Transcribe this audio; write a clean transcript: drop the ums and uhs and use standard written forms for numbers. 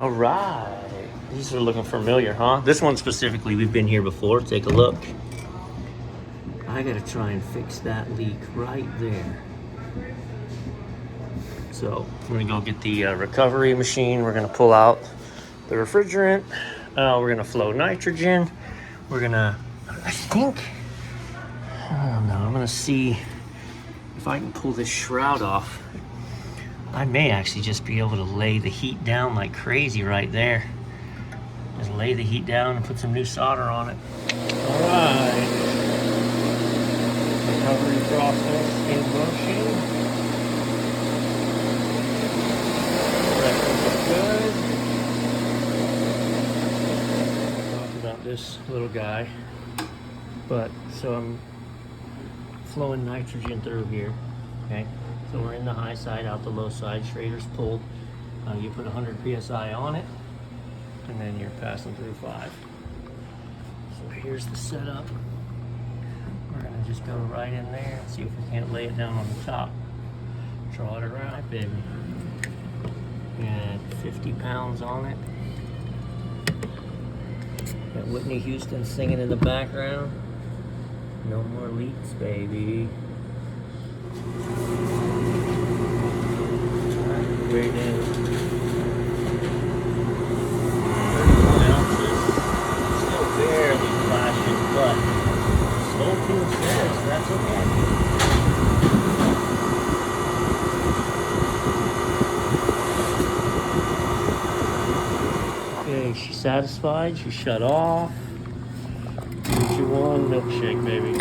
All right. These are looking familiar, huh? This one specifically, we've been here before. Take a look. I gotta try and fix that leak right there. So we're gonna go get the recovery machine. We're gonna pull out the refrigerant. We're gonna flow nitrogen. We're gonna, I don't know, I'm gonna see if I can pull this shroud off. I may actually just be able to lay the heat down like crazy right there. Just lay the heat down and put some new solder on it. All right. Recovery process in motion. Pressure is good. Talk about this little guy. But, so I'm flowing nitrogen through here, okay? So we're in the high side, out the low side, Schrader's pulled. You put 100 PSI on it, and then you're passing through 5. So here's the setup. We're gonna just go right in there and see if we can't lay it down on the top. Draw it around, baby. And 50 pounds on it. Got Whitney Houston singing in the background. No more leaks, baby. Right in. 31 ounces. Still barely flashing, but Stoelting says that's okay. Okay, she's satisfied. She shut off. 2-1 milkshake, baby.